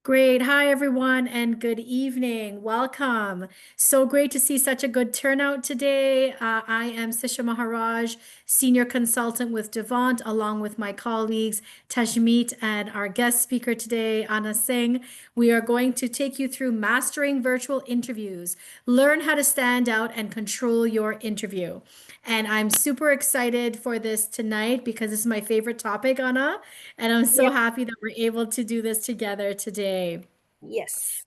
Great. Hi, everyone, and good evening. Welcome. So great to see such a good turnout today. I am Sisha Maharaj, Senior Consultant with Devant, along with my colleagues Tajmeet and our guest speaker today, Aahna Singh. We are going to take you through mastering virtual interviews. Learn how to stand out and control your interview. And I'm super excited for this tonight because this is my favorite topic, Anna. And I'm so Yep. happy that we're able to do this together today. Yes.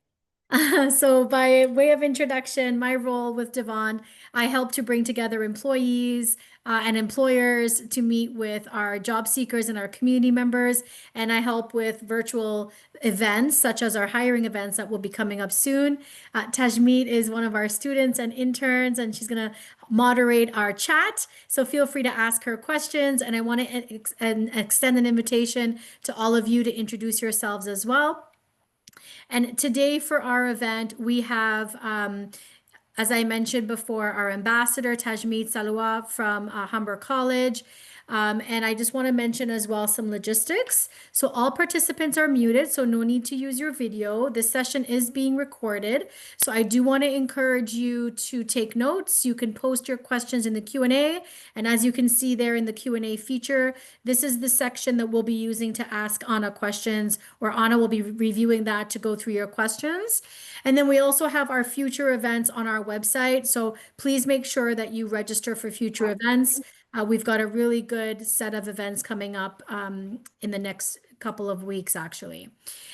So, by way of introduction, my role with Devon, I help to bring together employees and employers to meet with our job seekers and our community members. And I help with virtual events, such as our hiring events that will be coming up soon. Tajmeet is one of our students and interns, and she's going to moderate our chat. So, feel free to ask her questions. And I want to extend an invitation to all of you to introduce yourselves as well. And today for our event, we have, as I mentioned before, our ambassador, Tajmeet Salwa from Humber College. And I just want to mention as well some logistics. So all participants are muted, so no need to use your video. This session is being recorded. So I do want to encourage you to take notes. You can post your questions in the Q&A. And as you can see there in the Q&A feature, this is the section that we'll be using to ask Anna questions, where Anna will be reviewing that to go through your questions. And then we also have our future events on our website. So please make sure that you register for future events. We've got a really good set of events coming up in the next couple of weeks, actually.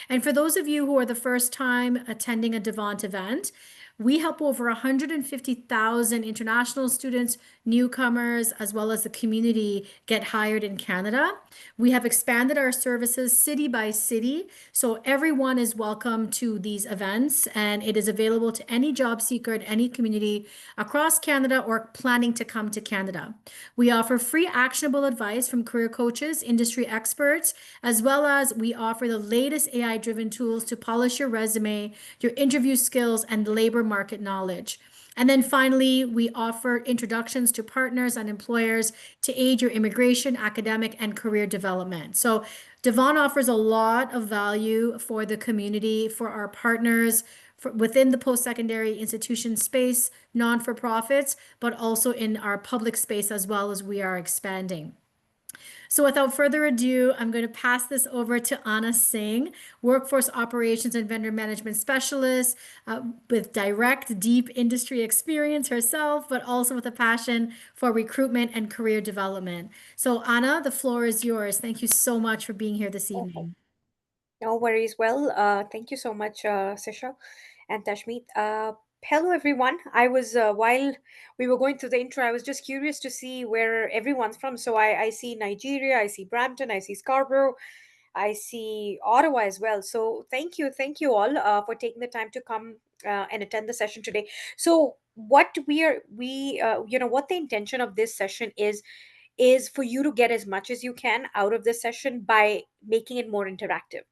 And for those of you who are the first time attending a Devant event, we help over 150,000 international students, newcomers, as well as the community get hired in Canada. We have expanded our services city by city, so everyone is welcome to these events, and it is available to any job seeker in any community across Canada or planning to come to Canada. We offer free actionable advice from career coaches, industry experts, as well as we offer the latest AI-driven tools to polish your resume, your interview skills, and labor market knowledge. And then finally, we offer introductions to partners and employers to aid your immigration, academic, and career development. So Devon offers a lot of value for the community, for our partners, within the post-secondary institution space, non-for-profits, but also in our public space as well as we are expanding. So without further ado, I'm going to pass this over to Aahna Singh, Workforce Operations and Vendor Management Specialist, with direct, deep industry experience herself, but also with a passion for recruitment and career development. So Anna, the floor is yours. Thank you so much for being here this Okay. evening. No worries. Well, thank you so much, Sisha and Tashmeet. Hello, everyone. While we were going through the intro, I was just curious to see where everyone's from. So I see Nigeria, I see Brampton, I see Scarborough, I see Ottawa as well. So thank you all for taking the time to come and attend the session today. So what what the intention of this session is for you to get as much as you can out of this session by making it more interactive.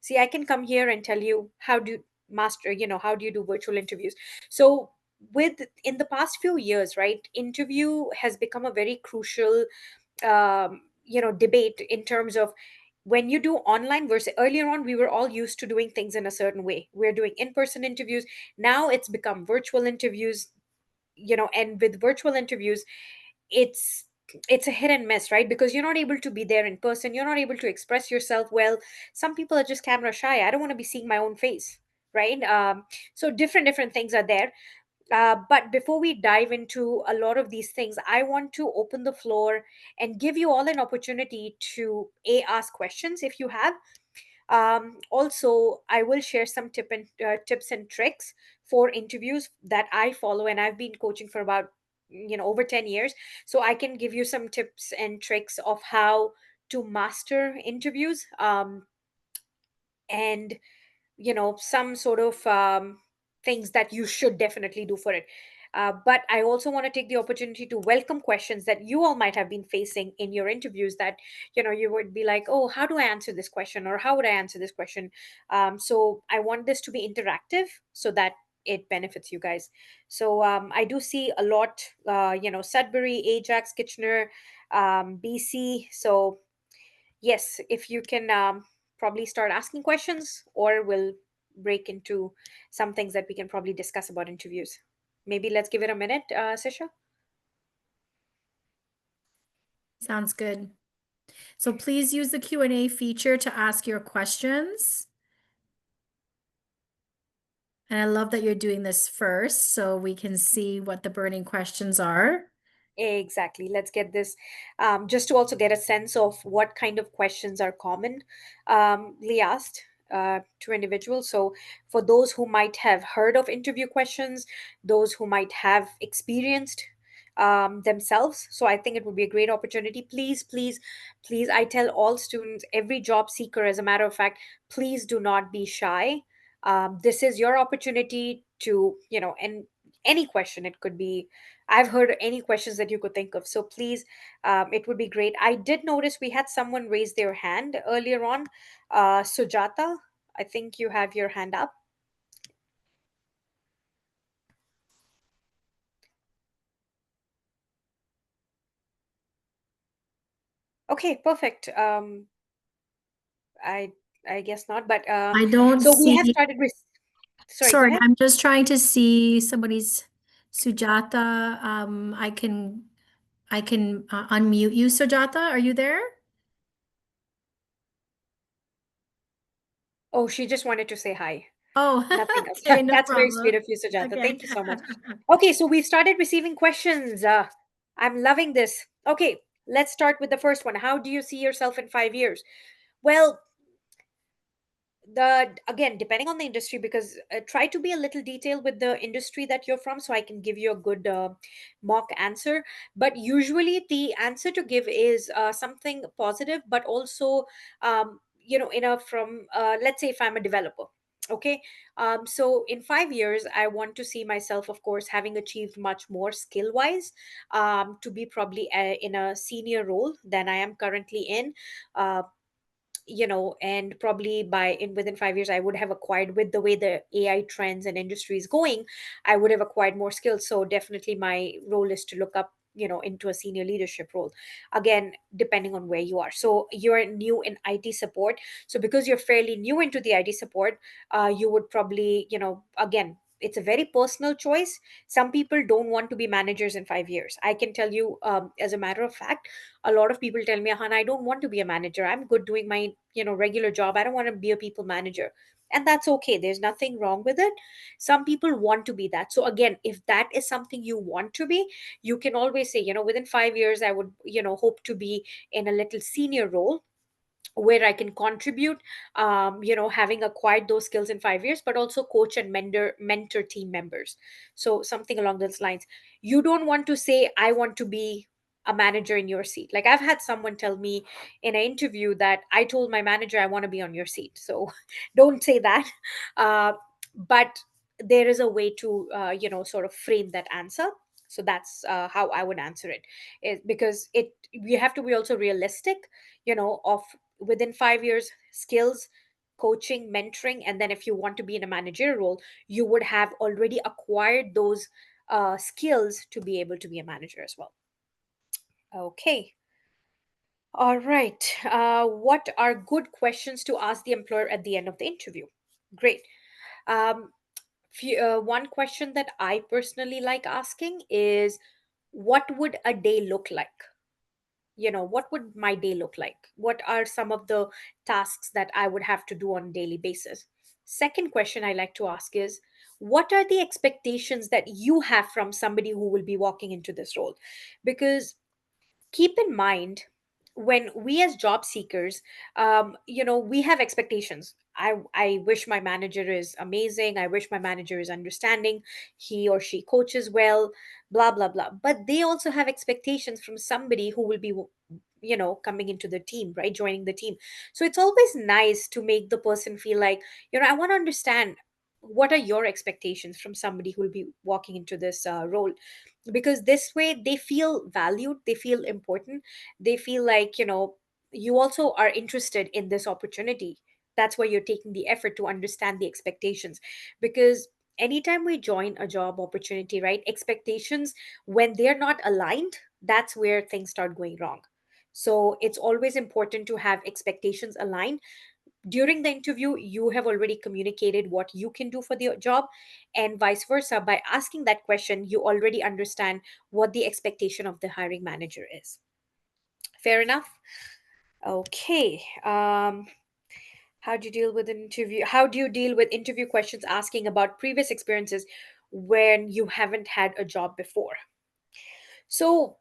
See, I can come here and tell you how do you master, how do you do virtual interviews. So with in the past few years, right, interview has become a very crucial debate in terms of when you do online versus earlier on, we were all used to doing things in a certain way. We're doing in-person interviews. Now it's become virtual interviews, and with virtual interviews, it's it's a hit and miss, right? Because you're not able to be there in person, you're not able to express yourself well. Some people are just camera shy. I don't want to be seeing my own face, right? So different things are there. But before we dive into a lot of these things, I want to open the floor and give you all an opportunity to ask questions if you have. Also, I will share some tips and tricks for interviews that I follow, and I've been coaching for about over 10 years. So I can give you some tips and tricks of how to master interviews, and some sort of things that you should definitely do for it. But I also want to take the opportunity to welcome questions that you all might have been facing in your interviews, that you would be like, oh, how do I answer this question, or how would I answer this question? So I want this to be interactive so that it benefits you guys. So I do see a lot, Sudbury, Ajax, Kitchener, BC. So yes, if you can probably start asking questions, or we'll break into some things that we can probably discuss about interviews. Maybe let's give it a minute, Sisha. Sounds good. So please use the Q&A feature to ask your questions. And I love that you're doing this first so we can see what the burning questions are. Exactly. Let's get this, just to also get a sense of what kind of questions are commonly asked to individuals. So, for those who might have heard of interview questions, those who might have experienced themselves, so I think it would be a great opportunity. Please, please, please, I tell all students, every job seeker, as a matter of fact, please do not be shy. This is your opportunity to, and any question, it could be, I've heard any questions that you could think of. So please, it would be great. I did notice we had someone raise their hand earlier on. Sujata, I think you have your hand up. Okay, perfect. I I guess not, but I don't so we have see, started. Sorry, go sorry, ahead. I'm just trying to see somebody's Sujata. I can unmute you, Sujata. Are you there? Oh, she just wanted to say hi. Oh, Nothing else. okay, no That's very sweet problem. of you, Sujata. Okay. Thank you so much. Okay, so we've started receiving questions. I'm loving this. Okay, let's start with the first one. How do you see yourself in 5 years? Well, the again, depending on the industry, because try to be a little detailed with the industry that you're from, so I can give you a good mock answer. But usually the answer to give is something positive, but also in a from let's say if I'm a developer. Okay, so in 5 years I want to see myself, of course, having achieved much more skill wise, to be probably in a senior role than I am currently in. And probably by in within 5 years I would have acquired, with the way the AI trends and industry is going, I would have acquired more skills. So definitely my role is to look up, into a senior leadership role, again depending on where you are. So you're new in IT support, so because you're fairly new into the IT support, you would probably, again, it's a very personal choice. Some people don't want to be managers in 5 years. I can tell you, as a matter of fact, a lot of people tell me, Han, I don't want to be a manager. I'm good doing my, regular job. I don't want to be a people manager. And that's okay. There's nothing wrong with it. Some people want to be that. So again, if that is something you want to be, you can always say, within 5 years, I would, hope to be in a little senior role where I can contribute, having acquired those skills in 5 years, but also coach and mentor team members. So something along those lines. You don't want to say, I want to be a manager in your seat. Like I've had someone tell me in an interview that I told my manager I want to be on your seat. So don't say that. But there is a way to, sort of frame that answer. So that's how I would answer it, because we have to be also realistic, of within 5 years, skills, coaching, mentoring, and then if you want to be in a managerial role, you would have already acquired those skills to be able to be a manager as well. Okay. All right. What are good questions to ask the employer at the end of the interview? Great. Um, one question that I personally like asking is, what would a day look like? What would my day look like? What are some of the tasks that I would have to do on a daily basis? Second question I like to ask is, what are the expectations that you have from somebody who will be walking into this role? Because keep in mind, when we as job seekers, we have expectations. I wish my manager is amazing, I wish my manager is understanding, he or she coaches well, blah blah blah. But they also have expectations from somebody who will be, coming into the team, right, joining the team. So it's always nice to make the person feel like, I want to understand, what are your expectations from somebody who will be walking into this role? Because this way they feel valued, they feel important, they feel like, you also are interested in this opportunity. That's why you're taking the effort to understand the expectations. Because anytime we join a job opportunity, right, expectations, when they're not aligned, that's where things start going wrong. So it's always important to have expectations aligned. During the interview, you have already communicated what you can do for the job, and vice versa. By asking that question, you already understand what the expectation of the hiring manager is. Fair enough. Okay. How do you deal with an interview? How do you deal with interview questions asking about previous experiences when you haven't had a job before? So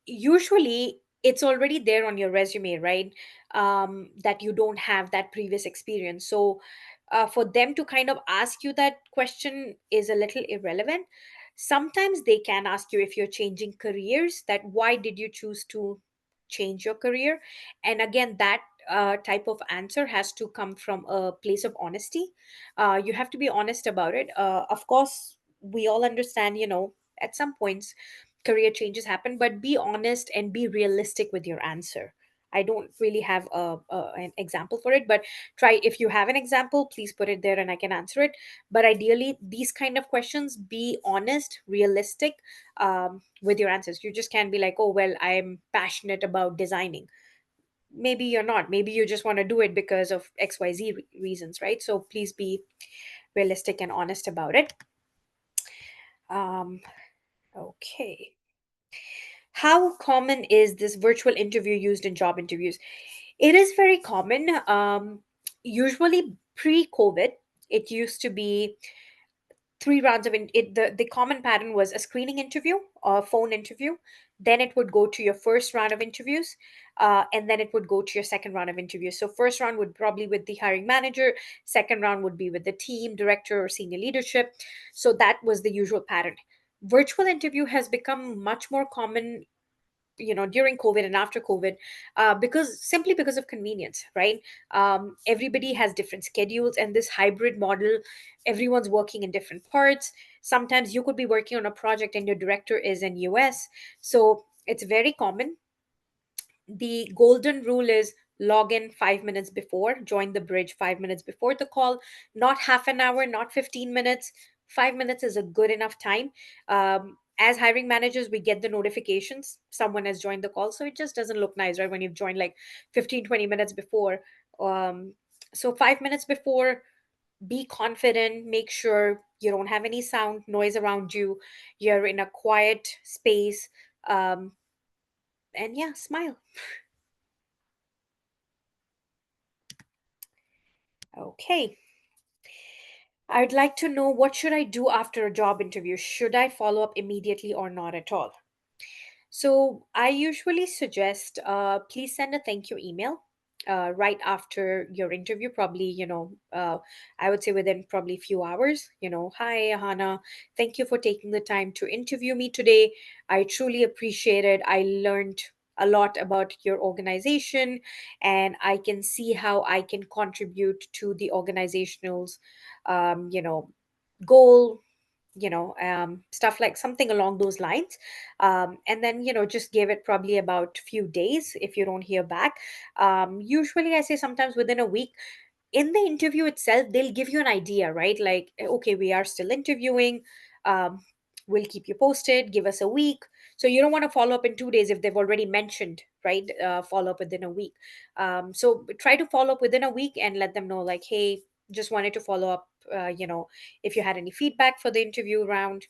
usually it's already there on your resume, right? That you don't have that previous experience. So for them to kind of ask you that question is a little irrelevant. Sometimes they can ask you if you're changing careers, that why did you choose to change your career? And again, that type of answer has to come from a place of honesty. You have to be honest about it. Of course, we all understand, at some points career changes happen, but be honest and be realistic with your answer. I don't really have an example for it, but try, if you have an example, please put it there and I can answer it. But ideally, these kind of questions, be honest, realistic, with your answers. You just can't be like, oh well, I'm passionate about designing. Maybe you're not, maybe you just want to do it because of xyz reasons, right? So please be realistic and honest about it. um okay. How common is this virtual interview used in job interviews? It is very common. Usually pre-COVID, it used to be three rounds of the common pattern was a screening interview, a phone interview, then it would go to your first round of interviews, and then it would go to your second round of interviews. So first round would probably with the hiring manager, second round would be with the team director or senior leadership. So that was the usual pattern. Virtual interview has become much more common, during COVID and after COVID, because simply because of convenience, right? Everybody has different schedules, and this hybrid model, everyone's working in different parts. Sometimes you could be working on a project and your director is in US. So it's very common. The golden rule is log in 5 minutes before, join the bridge 5 minutes before the call, not half an hour, not 15 minutes. 5 minutes is a good enough time. As hiring managers, we get the notifications someone has joined the call, so it just doesn't look nice, right, when you've joined like 15, 20 minutes before. So 5 minutes before, be confident, make sure you don't have any sound noise around you, you're in a quiet space, um, and yeah, smile. Okay. I'd like to know, what should I do after a job interview? Should I follow up immediately or not at all? So I usually suggest, please send a thank you email right after your interview. Probably, I would say within probably few hours. Hi Ahana, thank you for taking the time to interview me today. I truly appreciate it. I learned a lot about your organization, and I can see how I can contribute to the organizational's, um, you know, goal, stuff like something along those lines. And then, just give it probably about few days if you don't hear back. Usually I say sometimes within a week. In the interview itself, they'll give you an idea, right? Like, okay, we are still interviewing. um, we'll keep you posted, give us a week. So you don't want to follow up in 2 days if they've already mentioned, right? Follow up within a week. So try to follow up within a week and let them know, like, hey, just wanted to follow up, if you had any feedback for the interview round.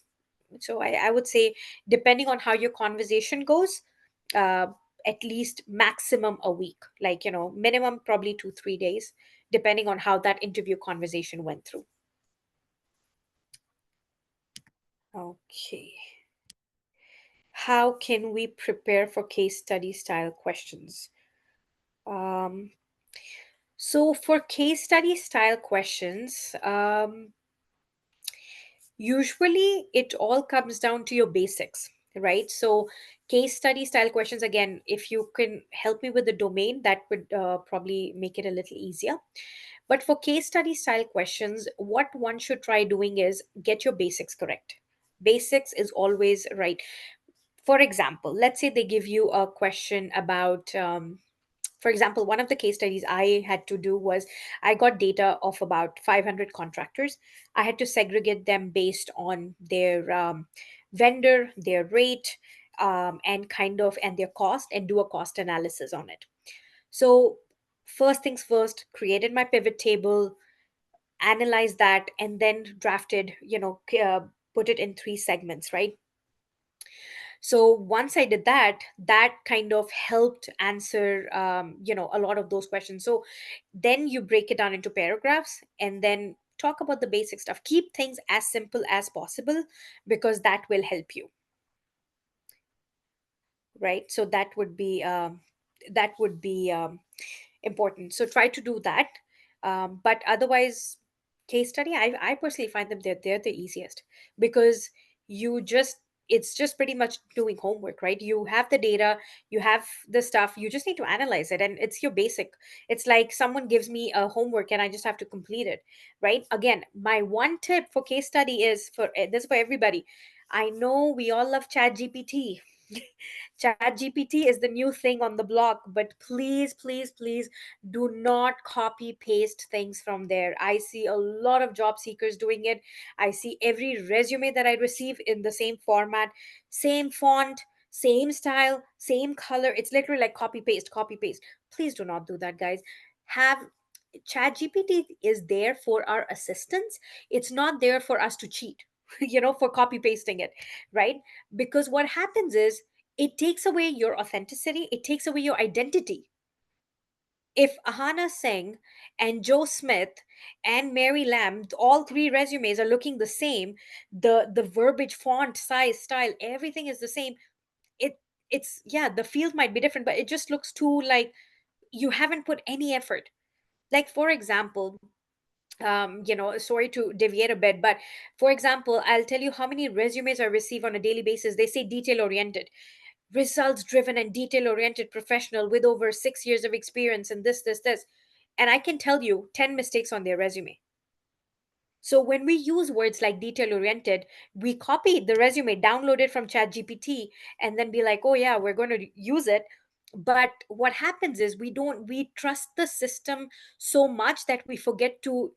So I would say, depending on how your conversation goes, uh, at least maximum a week, like, minimum probably 2 3 days, depending on how that interview conversation went through. Okay. How can we prepare for case study style questions? um, so for case study style questions, usually it all comes down to your basics, right? So case study style questions, again, if you can help me with the domain, that would probably make it a little easier. But for case study style questions, what one should try doing is get your basics correct. Basics is always right. For example, let's say they give you a question about, for example, one of the case studies I had to do was, I got data of about 500 contractors. I had to segregate them based on their vendor, their rate, and their cost, and do a cost analysis on it. So First things first, created my pivot table, analyzed that, and then drafted, put it in three segments, right? So once I did that, that kind of helped answer, a lot of those questions. So then you break it down into paragraphs and then talk about the basic stuff. Keep things as simple as possible because that will help you, right? So that would be important. So try to do that. But otherwise, case study, I personally find them they're the easiest because you just it's just pretty much doing homework, right? You have the data, you have the stuff, you just need to analyze it, and it's your basic. It's like someone gives me a homework and I just have to complete it, right? Again, my one tip for case study is for this is for everybody. I know we all love Chat GPT. Chat GPT is the new thing on the block, but please, please, please do not copy paste things from there. I see a lot of job seekers doing it. I see every resume that I receive in the same format, same font, same style, same color. It's literally like copy paste, copy paste. Please do not do that, guys. Have Chat GPT is there for our assistance. It's not there for us to cheat, for copy pasting it, right? Because what happens is it takes away your authenticity, it takes away your identity. If Ahana Singh and Joe Smith and Mary Lamb, all three resumes are looking the same, the verbiage, font, size, style, everything is the same. It it's yeah, the field might be different, but it just looks too like you haven't put any effort. Like for example, sorry to deviate a bit, but for example, I'll tell you how many resumes I receive on a daily basis. They say detail oriented, results driven and detail oriented professional with over 6 years of experience and this. And I can tell you 10 mistakes on their resume. So when we use words like detail oriented, we copy the resume, download it from ChatGPT, and then be like, oh yeah, we're going to use it. But what happens is we trust the system so much that we forget to,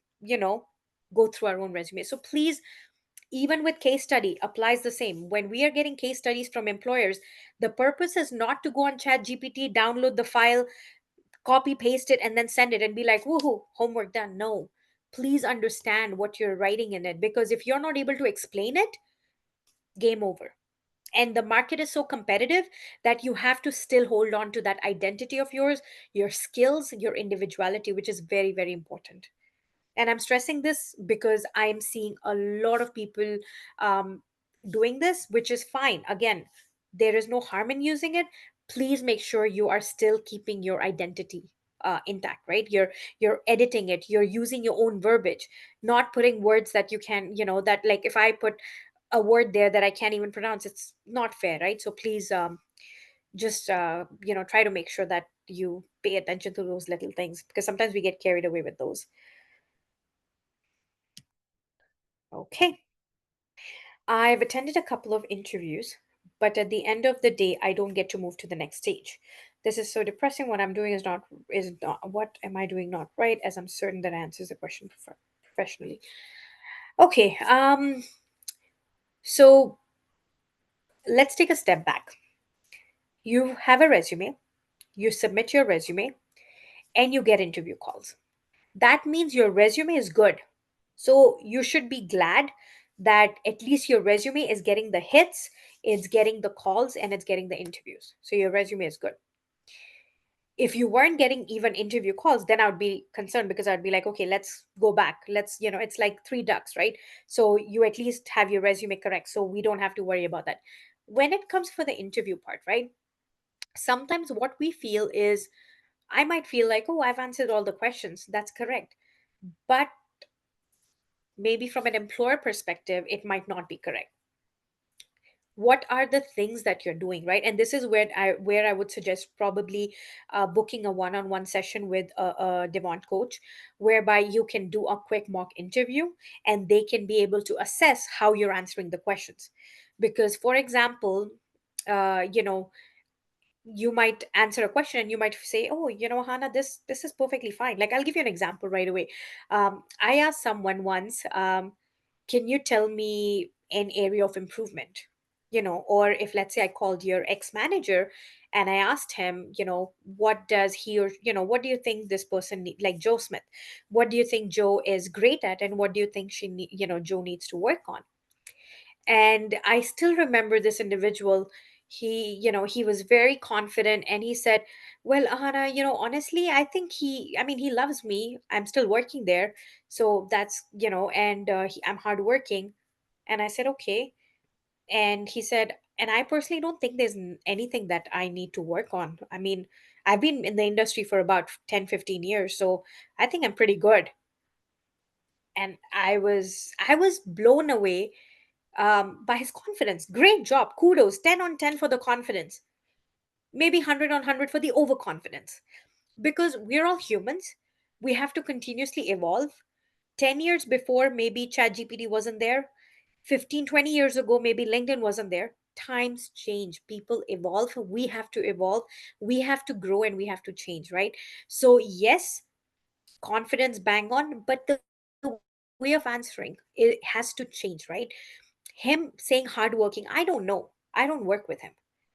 go through our own resume. So please, even with case study applies the same. When we are getting case studies from employers, the purpose is not to go on Chat GPT, download the file, copy paste it, and then send it and be like, woohoo, homework done. No, please understand what you're writing in it, because if you're not able to explain it, game over. And the market is so competitive that you have to still hold on to that identity of yours, your skills, your individuality, which is very, very important. And I'm stressing this because I'm seeing a lot of people um, doing this, which is fine. Again, there is no harm in using it. Please make sure you are still keeping your identity intact, right? You're editing it, you're using your own verbiage, not putting words that you can, that, like, if I put a word there that I can't even pronounce, it's not fair, right? So please, just try to make sure that you pay attention to those little things, because sometimes we get carried away with those. Okay. I've attended a couple of interviews, but at the end of the day, I don't get to move to the next stage. This is so depressing. What I'm doing is not what am I doing not right, as I'm certain that answers the question professionally. Okay, so let's take a step back. You have a resume, you submit your resume, and you get interview calls. That means your resume is good. So you should be glad that at least your resume is getting the hits, it's getting the calls, and it's getting the interviews. So your resume is good. If you weren't getting even interview calls, then I would be concerned, because I'd be like, okay, let's go back. It's like three ducks, right? So you at least have your resume correct. So we don't have to worry about that. When it comes for the interview part, right? Sometimes what we feel is, I might feel like, oh, I've answered all the questions. That's correct. But maybe from an employer perspective, it might not be correct. What are the things that you're doing, right? And this is where I would suggest probably booking a one-on-one session with a Devant coach, whereby you can do a quick mock interview and they can be able to assess how you're answering the questions. Because, for example, you might answer a question and you might say, oh, Hannah, this is perfectly fine. Like, I'll give you an example right away. I asked someone once, can you tell me an area of improvement? or if, let's say, I called your ex manager and I asked him, what does he or, what do you think this person like Joe Smith, what do you think Joe is great at, and what do you think Joe needs to work on? And I still remember this individual. He was very confident, and he said, well, Ahana, honestly, I think he loves me. I'm still working there. So that's, and I'm hardworking. And I said, okay. And he said, and I personally don't think there's anything that I need to work on. I mean, I've been in the industry for about 10, 15 years, so I think I'm pretty good. And I was blown away by his confidence. Great job. Kudos. 10 on 10 for the confidence. Maybe 100 on 100 for the overconfidence. Because we're all humans. We have to continuously evolve. 10 years before, maybe ChatGPT wasn't there. 15, 20 years ago, maybe LinkedIn wasn't there. Times change. People evolve. We have to evolve. We have to grow and we have to change, right? So, yes, confidence bang on, but the way of answering, it has to change, right? Him saying hardworking, I don't know. I don't work with him,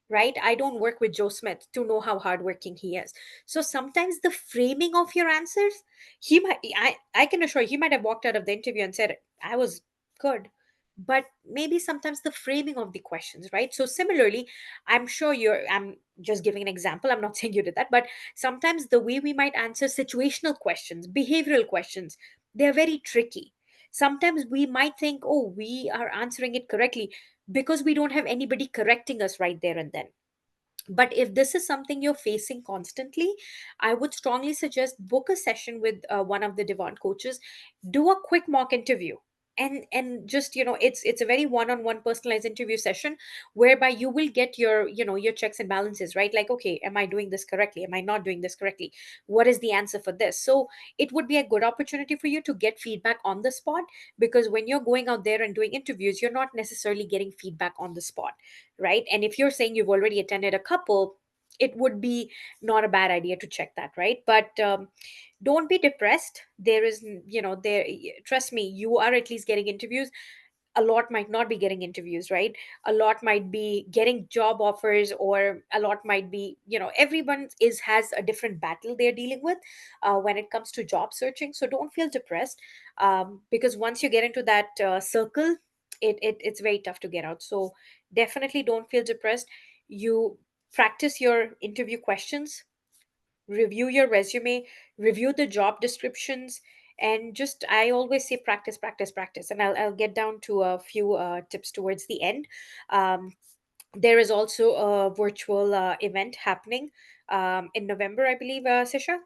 right? I don't work with Joe Smith to know how hardworking he is. So sometimes the framing of your answers, I can assure you, he might have walked out of the interview and said, I was good. But maybe sometimes the framing of the questions, right? So similarly, I'm just giving an example. I'm not saying you did that, but sometimes the way we might answer situational questions, behavioral questions, they're very tricky. Sometimes we might think, oh, we are answering it correctly because we don't have anybody correcting us right there and then. But if this is something you're facing constantly, I would strongly suggest book a session with one of the Devant coaches. Do a quick mock interview, and just, it's a very one-on-one personalized interview session, whereby you will get your checks and balances, right? Like, okay, am I doing this correctly, am I not doing this correctly, what is the answer for this? So it would be a good opportunity for you to get feedback on the spot, because when you're going out there and doing interviews, you're not necessarily getting feedback on the spot, right? And if you're saying you've already attended a couple, it would be not a bad idea to check that, right? But don't be depressed. There is, there, trust me, you are at least getting interviews. A lot might not be getting interviews, right? A lot might be getting job offers, or a lot might be, everyone is has a different battle they're dealing with when it comes to job searching. So don't feel depressed, because once you get into that circle, it's very tough to get out. So definitely don't feel depressed. You practice your interview questions, review your resume, review the job descriptions, and just, I always say, practice, practice, practice. And I'll get down to a few tips towards the end. um, there is also a virtual event happening in November, I believe, Sisha,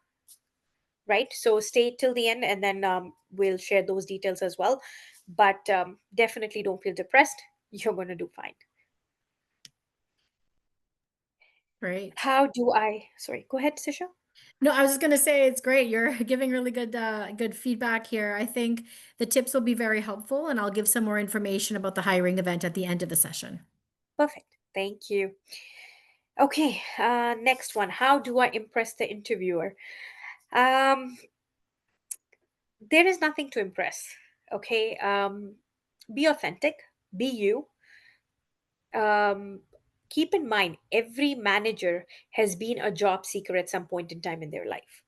right? So stay till the end, and then we'll share those details as well. But definitely don't feel depressed. You're going to do fine. Great. How do I, sorry, go ahead, Sisha. No, I was just gonna say it's great. You're giving really good feedback here. I think the tips will be very helpful, and I'll give some more information about the hiring event at the end of the session. Perfect, thank you. Okay, next one. How do I impress the interviewer? Um, there is nothing to impress. Okay, be authentic, be you. Um, keep in mind, every manager has been a job seeker at some point in time in their life,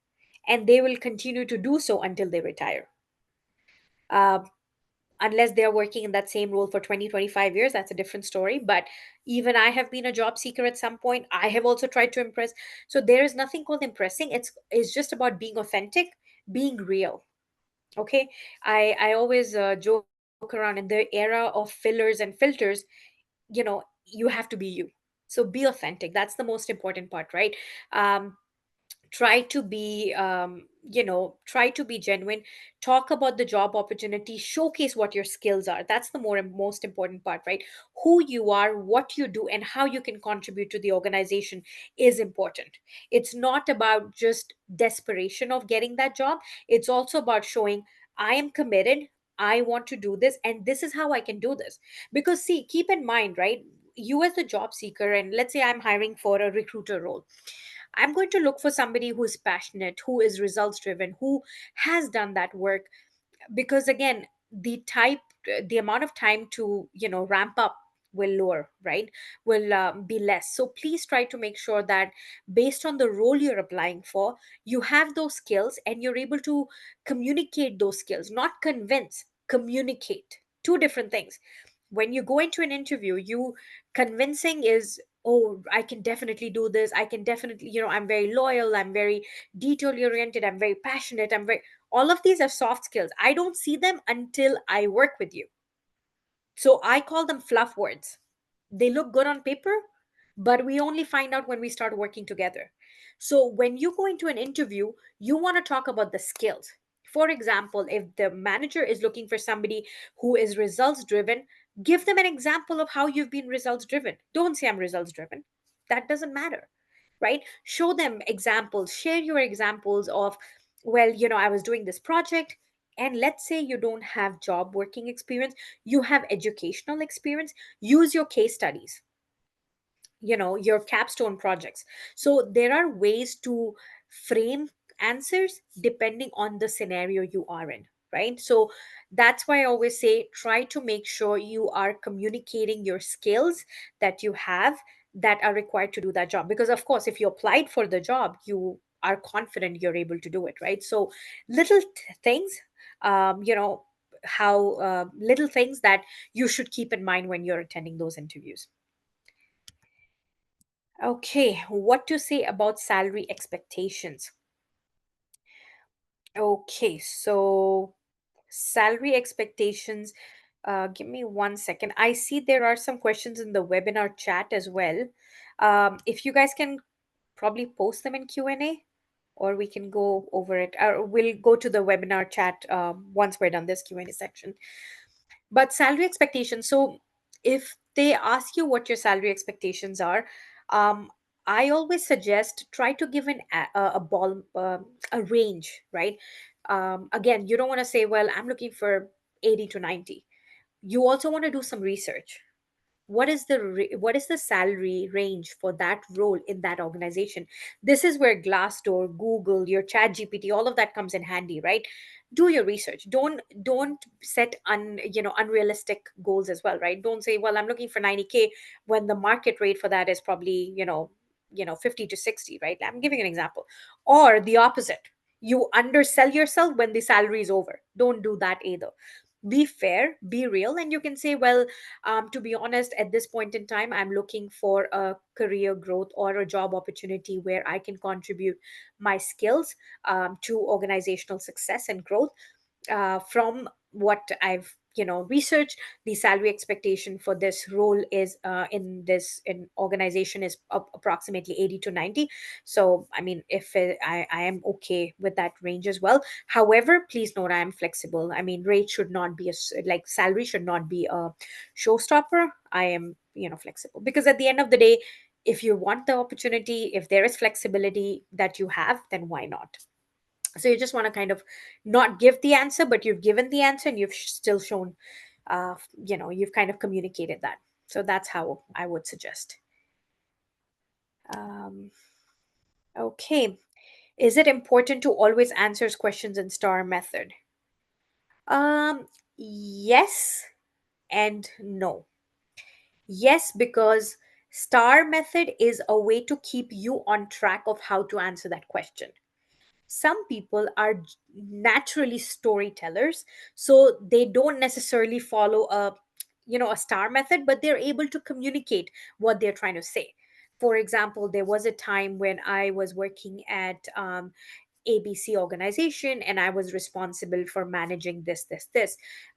and they will continue to do so until they retire. Uh, unless they're working in that same role for 20, 25 years, that's a different story. But even I have been a job seeker at some point. I have also tried to impress. So there is nothing called impressing. It's just about being authentic, being real. Okay, I always joke around, in the era of fillers and filters, you have to be you. So be authentic. That's the most important part, right? um, try to be try to be genuine. Talk about the job opportunity, showcase what your skills are. That's the most important part, right? Who you are, what you do, and how you can contribute to the organization is important. It's not about just desperation of getting that job. It's also about showing, I am committed, I want to do this, and this is how I can do this. Because, see, keep in mind, right, you as the job seeker, and let's say I'm hiring for a recruiter role, I'm going to look for somebody who is passionate, who is results driven, who has done that work. Because again, the amount of time to ramp up will lower, right? Will be less. So please try to make sure that based on the role you're applying for, you have those skills and you're able to communicate those skills, not convince, communicate. Two different things. When you go into an interview, you convincing is, oh, I can definitely do this, I can definitely, I'm very loyal, I'm very detail oriented, I'm very passionate, I'm very, all of these are soft skills. I don't see them until I work with you. So I call them fluff words. They look good on paper, but we only find out when we start working together. So when you go into an interview, you want to talk about the skills. For example, if the manager is looking for somebody who is results driven, give them an example of how you've been results driven. Don't say I'm results driven. That doesn't matter, right? Show them examples, share your examples of, well, I was doing this project. And let's say you don't have job working experience, you have educational experience, use your case studies, your capstone projects. So there are ways to frame answers depending on the scenario you are in, right? So that's why I always say try to make sure you are communicating your skills that you have that are required to do that job, because of course if you applied for the job, you are confident you're able to do it, right? So little things, how little things that you should keep in mind when you're attending those interviews. Okay, what to say about salary expectations? Okay, so salary expectations. Give me 1 second. I see there are some questions in the webinar chat as well. If you guys can probably post them in Q&A, or we can go over it. Or we'll go to the webinar chat once we're done this Q&A section. But salary expectations, so if they ask you what your salary expectations are, um, I always suggest try to give a ball, a range, right? Again, you don't want to say, well, I'm looking for 80 to 90. You also want to do some research. What is the salary range for that role in that organization? This is where Glassdoor, Google, your Chat GPT, all of that comes in handy, right? Do your research. Don't set unrealistic goals as well, right? Don't say, well, I'm looking for 90K when the market rate for that is probably 50 to 60, right? I'm giving an example. Or the opposite, you undersell yourself when the salary is over. Don't do that either. Be fair, be real, and you can say, well, to be honest, at this point in time, I'm looking for a career growth or a job opportunity where I can contribute my skills to organizational success and growth. From what I've researched, the salary expectation for this role is in this in organization is approximately 80 to 90. So I mean, if I am okay with that range as well. However, please note I am flexible. I mean, rate should not be like salary should not be a showstopper. I am flexible, because at the end of the day, if you want the opportunity, if there is flexibility that you have, then why not? So you just want to kind of not give the answer, but you've given the answer and you've still shown you've kind of communicated that. So that's how I would suggest. um, okay, is it important to always answer questions in star method? Yes and no. Yes, because star method is a way to keep you on track of how to answer that question. Some people are naturally storytellers, so they don't necessarily follow a star method, but they're able to communicate what they're trying to say. For example, there was a time when I was working at ABC organization, and I was responsible for managing this.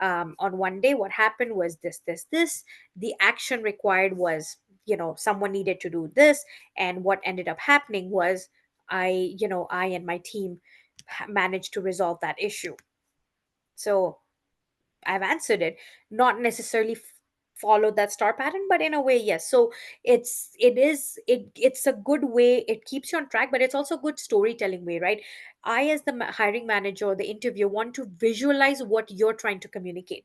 On one day, what happened was this. The action required was, someone needed to do this. And what ended up happening was, I and my team managed to resolve that issue. So I've answered it, not necessarily followed that star pattern, but in a way, yes. So it's a good way. It keeps you on track, but it's also a good storytelling way, right? I, as the hiring manager or the interviewer, want to visualize what you're trying to communicate,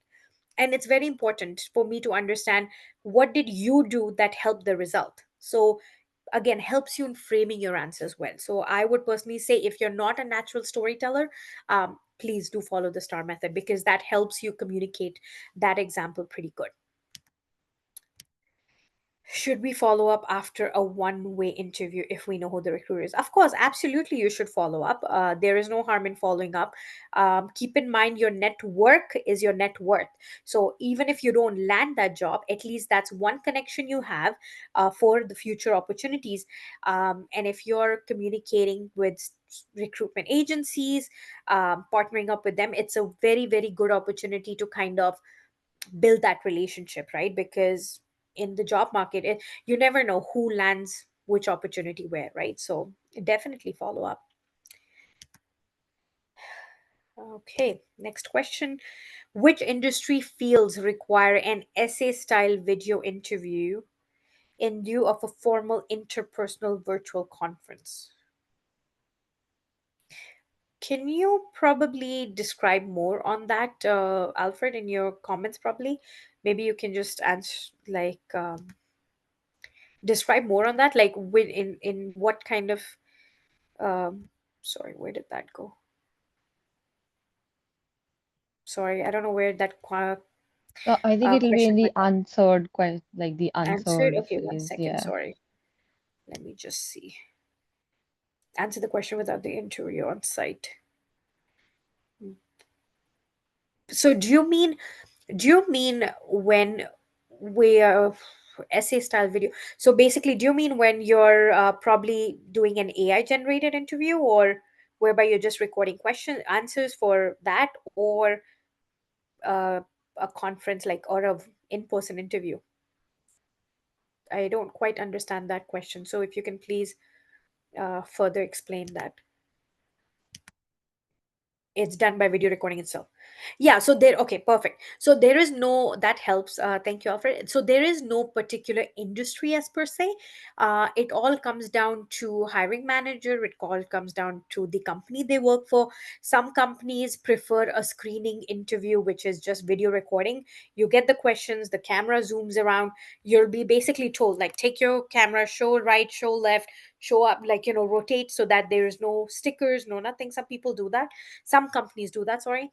and it's very important for me to understand what did you do that helped the result. So again, helps you in framing your answers well. So I would personally say, if you're not a natural storyteller, please do follow the star method, because that helps you communicate that example pretty good. Should we follow up after a one-way interview if we know who the recruiter is? Of course, absolutely, you should follow up. There is no harm in following up. Keep in mind your network is your net worth. So even if you don't land that job, at least that's one connection you have for the future opportunities. And if you're communicating with recruitment agencies, partnering up with them, it's a very, very good opportunity to kind of build that relationship, right? Because in the job market, you never know who lands which opportunity where, right? So definitely follow up. Okay, next question. Which industry fields require an essay style video interview in lieu of a formal interpersonal virtual conference? Can you probably describe more on that, Alfred, in your comments? Probably, maybe you can just answer, like, describe more on that, like in what kind of um sorry, where did that go? Sorry, I don't know where that So I think it'll be question in the went. answered question, like the Answered, answered okay, one phase. second, Yeah. sorry, let me just see. Answer the question without the interview on site. So do you mean when we essay style video, so basically do you mean when you're probably doing an AI generated interview, or whereby you're just recording question answers for that, or uh, a conference, like, or a in-person interview? I don't quite understand that question, so if you can please further explain that. It's done by video recording itself. Yeah, so there, okay, perfect. So there is no, that helps. Thank you, Alfred. So there is no particular industry as per se. It all comes down to hiring manager. It all comes down to the company they work for. Some companies prefer a screening interview, which is just video recording. You get the questions, the camera zooms around. You'll be basically told, like, take your camera, show right, show left, show up, like, rotate, so that there is no stickers, no nothing. Some people do that, some companies do that, sorry.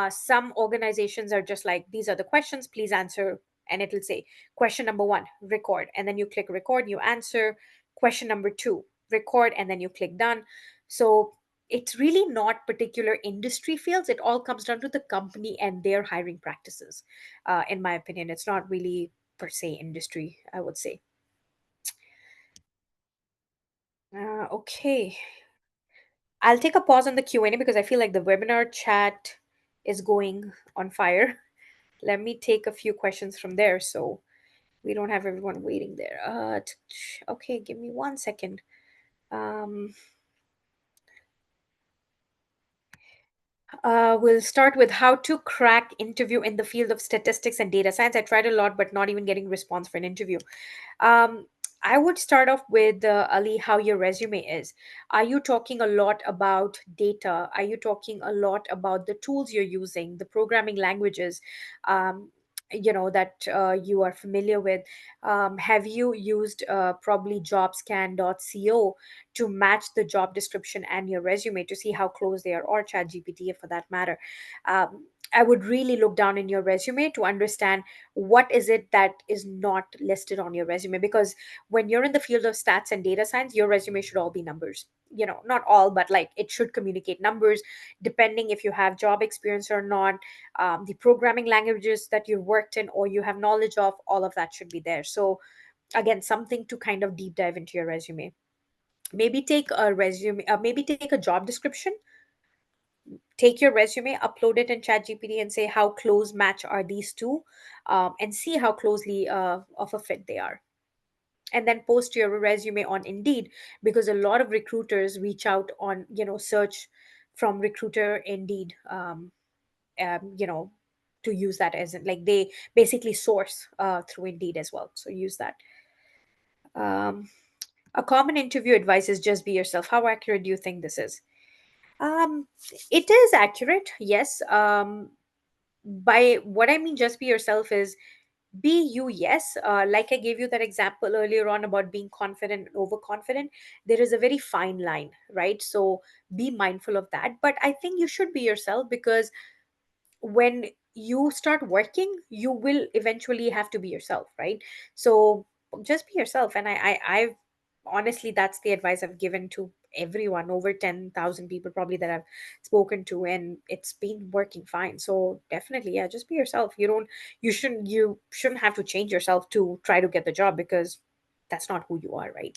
Some organizations are just like, these are the questions, please answer. And it'll say, question number one, record. And then you click record, you answer. Question number two, record. And then you click done. So it's really not particular industry fields. It all comes down to the company and their hiring practices. In my opinion, it's not really per se industry, I would say. Okay. I'll take a pause on the Q&A because I feel like the webinar chat is going on fire. Let me take a few questions from there so we don't have everyone waiting there. Okay, give me one second. Um, we'll start with how to crack interview in the field of statistics and data science. I tried a lot, but not even getting response for an interview. Um, I would start off with Ali, how your resume is. Are you talking a lot about data? Are you talking a lot about the tools you're using, the programming languages, that you are familiar with? Have you used probably jobscan.co to match the job description and your resume to see how close they are, or ChatGPT for that matter? I would really look down in your resume to understand what is it that is not listed on your resume, because when you're in the field of stats and data science, your resume should all be numbers. Not all, but like it should communicate numbers, depending if you have job experience or not. The programming languages that you've worked in or you have knowledge of, all of that should be there. So again, something to kind of deep dive into your resume. Maybe take a job description, take your resume, upload it in ChatGPT, and say how close match are these two, and see how closely of a fit they are. And then post your resume on Indeed, because a lot of recruiters reach out on, search from recruiter Indeed, um, you know, to use that as like they basically source through Indeed as well. So use that. Um, a common interview advice is just be yourself. How accurate do you think this is? Um, it is accurate, yes. By what I mean, just be yourself is be you, yes. Like I gave you that example earlier on about being confident and overconfident, there is a very fine line, right? So be mindful of that. But I think you should be yourself, because when you start working, you will eventually have to be yourself, right? So just be yourself. And I've honestly, that's the advice I've given to everyone, over 10,000 people probably that I've spoken to, and it's been working fine. So definitely, yeah, just be yourself. You shouldn't have to change yourself to try to get the job, because that's not who you are, right?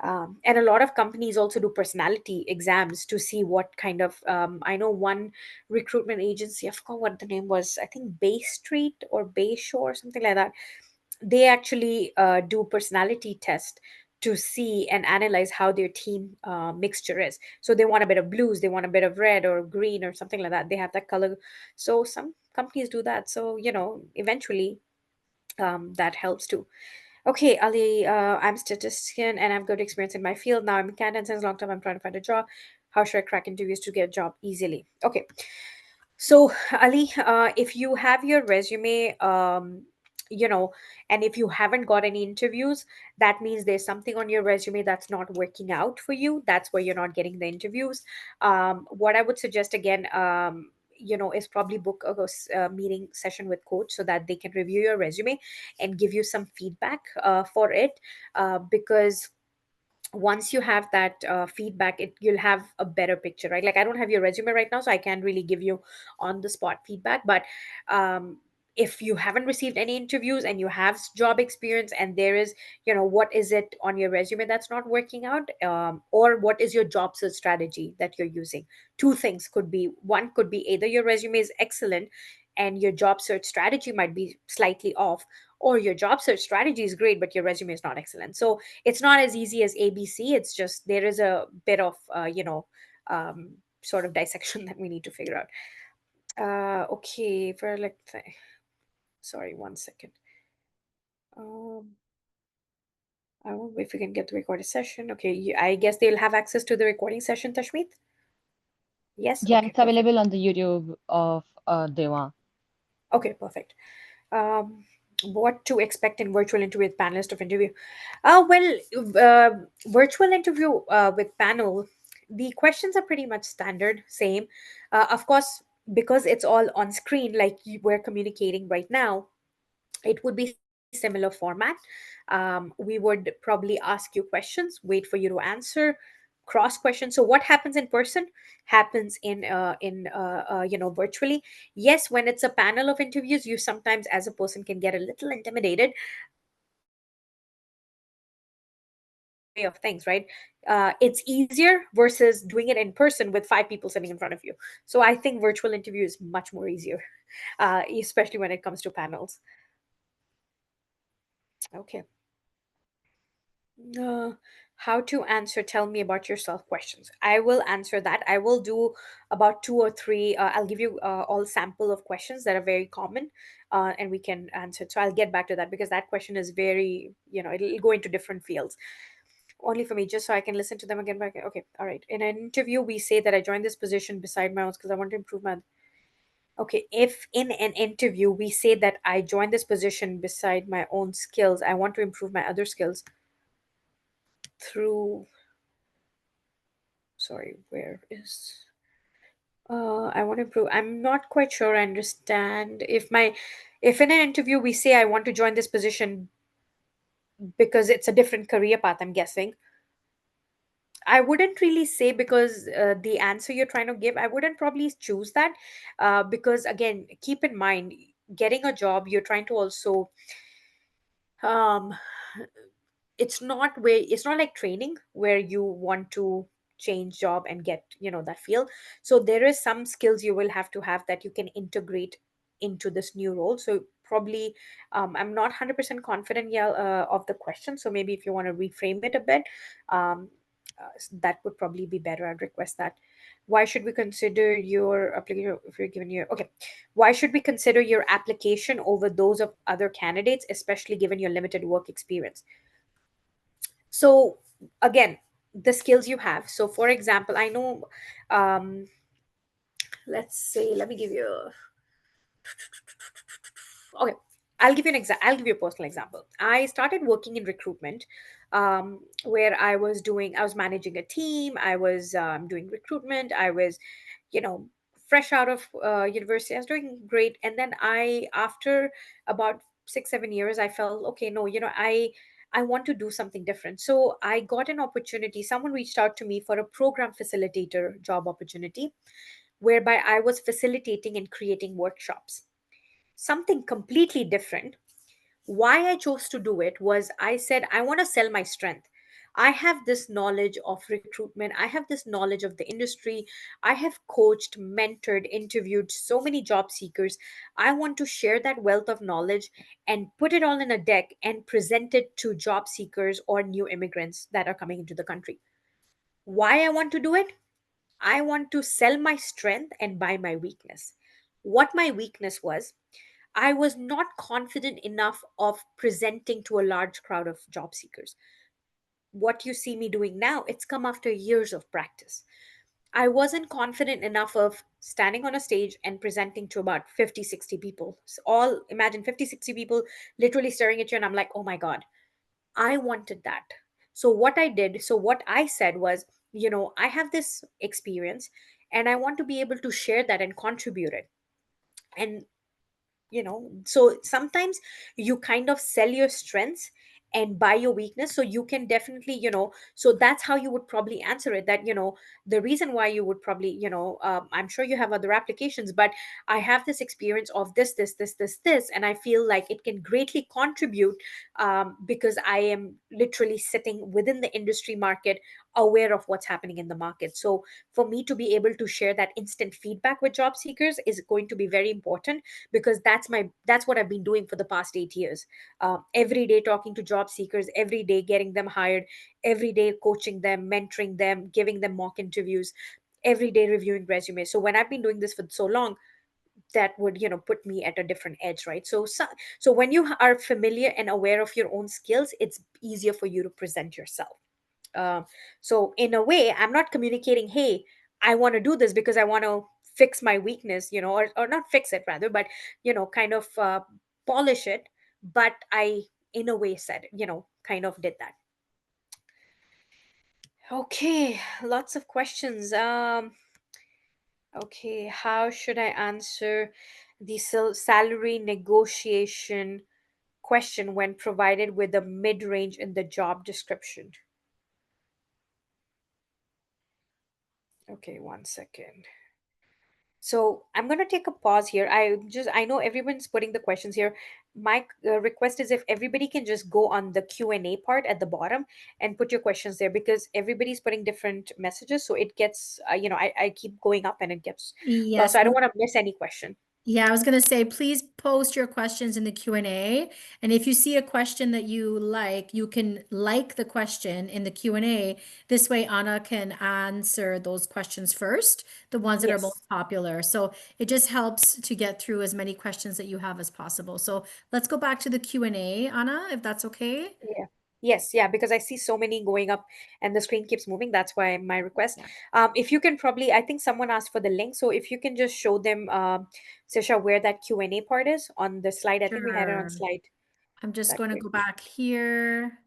And a lot of companies also do personality exams to see what kind of, I know one recruitment agency, I forgot what the name was, I think Bay Street or Bay Shore, something like that. They actually do personality test to see and analyze how their team mixture is. So they want a bit of blues, they want a bit of red or green or something like that. They have that color. So some companies do that. So, eventually, that helps too. Okay, Ali, I'm a statistician and I've good experience in my field. Now I'm in Canada, and since a long time I'm trying to find a job. How should I crack interviews to get a job easily? Okay, so, Ali, if you have your resume, you know, and if you haven't got any interviews, that means there's something on your resume that's not working out for you. That's why you're not getting the interviews. What I would suggest again, is probably book a meeting session with coach so that they can review your resume and give you some feedback for it, because once you have that feedback, you'll have a better picture, right? Like, I don't have your resume right now, so I can't really give you on the spot feedback. But um, if you haven't received any interviews and you have job experience, and there is, what is it on your resume that's not working out, or what is your job search strategy that you're using? Two things could be: one could be either your resume is excellent and your job search strategy might be slightly off, or your job search strategy is great but your resume is not excellent. So it's not as easy as ABC. It's just there is a bit of, sort of dissection that we need to figure out. Okay, for like, sorry, one second. Um, I wonder if we can get the recorded session. Okay, I guess they'll have access to the recording session, Tashmeet. Yes. Yeah, Okay, it's perfect. available on the YouTube of Devant. Okay, perfect. um, what to expect in virtual interview with panelist of interview? Well, virtual interview with panel, the questions are pretty much standard, same. Of course, because it's all on screen, like we're communicating right now, it would be similar format. We would probably ask you questions, wait for you to answer, cross questions. So what happens in person happens in virtually. Yes, when it's a panel of interviews, you sometimes as a person can get a little intimidated, way of things, right? It's easier versus doing it in person with five people sitting in front of you. So I think virtual interview is much more easier, especially when it comes to panels. Okay. Uh, how to answer tell me about yourself questions. I will answer that. I will do about two or three. I'll give you all sample of questions that are very common, and we can answer. So I'll get back to that because that question is very, it'll go into different fields. Only for me, just so I can listen to them again. Okay, all right. In an interview, we say that I joined this position beside my own skills. I want to improve my. Okay, if in an interview we say that I joined this position beside my own skills, I want to improve my other skills through, sorry, where is, I want to improve, I'm not quite sure I understand. If in an interview we say I want to join this position because it's a different career path, I'm guessing, I wouldn't really say, because the answer you're trying to give, I wouldn't probably choose that, because again, keep in mind, getting a job, you're trying to also, um it's not like training where you want to change job and get, that feel. So there is some skills you will have to have that you can integrate into this new role. So probably, I'm not 100% confident, yeah, of the question. So maybe if you want to reframe it a bit, um, that would probably be better. I'd request that. Why should we consider your application if you're given your, okay, why should we consider your application over those of other candidates, especially given your limited work experience? So again, the skills you have. So for example, I know, um let's say, let me give you okay, I'll give you a personal example. I started working in recruitment, where I was managing a team. I was doing recruitment. I was, you know fresh out of university. I was doing great, and then I, after about 6 7 years, I felt, okay, no, I want to do something different. So I got an opportunity. Someone reached out to me for a program facilitator job opportunity, whereby I was facilitating and creating workshops. Something completely different. Why I chose to do it was I said, I want to sell my strength. I have this knowledge of recruitment. I have this knowledge of the industry. I have coached, mentored, interviewed so many job seekers. I want to share that wealth of knowledge and put it all in a deck and present it to job seekers or new immigrants that are coming into the country. Why I want to do it? I want to sell my strength and buy my weakness. What my weakness was, I was not confident enough of presenting to a large crowd of job seekers. What you see me doing now, it's come after years of practice. I wasn't confident enough of standing on a stage and presenting to about 50, 60 people. So all imagine 50, 60 people literally staring at you, and I'm like, oh my God, I wanted that. So what I said was, I have this experience and I want to be able to share that and contribute it. And so sometimes you kind of sell your strengths and buy your weakness, so you can definitely, so that's how you would probably answer it, that the reason why you would probably, I'm sure you have other applications, but I have this experience of this, and I feel like it can greatly contribute, because I am literally sitting within the industry market, aware of what's happening in the market. So for me to be able to share that instant feedback with job seekers is going to be very important, because that's what I've been doing for the past 8 years. Every day talking to job seekers, every day getting them hired, every day coaching them, mentoring them, giving them mock interviews, every day reviewing resumes. So when I've been doing this for so long, that would put me at a different edge, right? So when you are familiar and aware of your own skills, it's easier for you to present yourself. um, so in a way, I'm not communicating, hey, I want to do this because I want to fix my weakness, or not fix it rather, but kind of polish it. But I, in a way, said, kind of did that. Okay, lots of questions. Okay, how should I answer the salary negotiation question when provided with a mid range in the job description? Okay, 1 second. So I'm going to take a pause here. I know everyone's putting the questions here. My request is if everybody can just go on the Q&A part at the bottom and put your questions there, because everybody's putting different messages. So it gets, I keep going up and it gets lost. Yes. So I don't want to miss any question. Yeah, I was going to say, please post your questions in the Q&A. And if you see a question that you like, you can like the question in the Q&A. This way, Anna can answer those questions first, the ones that are Yes. most popular. So it just helps to get through as many questions that you have as possible. So let's go back to the Q&A, Anna, if that's okay. Yeah. Yes, yeah, because I see so many going up and the screen keeps moving. That's why my request. Yeah, If you can probably, I think someone asked for the link. So if you can just show them, Sisha, where that Q&A part is on the slide. I think we had it on sure. slide I'm just that going to go quickly. back here.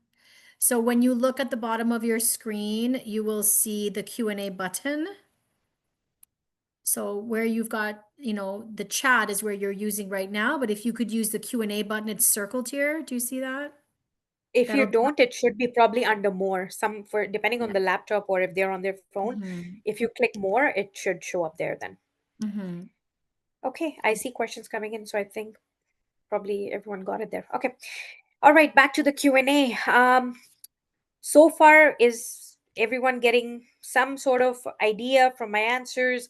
So when you look at the bottom of your screen, you will see the Q&A button. So where you've got, the chat is where you're using right now, but if you could use the Q&A button, it's circled here. Do you see that? If you That'll, don't, it should be probably under more. Some for depending on yeah. the laptop or if they're on their phone. Hmm. If you click more, it should show up there then. Hmm. Okay, I see questions coming in, so I think probably everyone got it there. Okay. All right, back to the Q&A. So far, is everyone getting some sort of idea from my answers?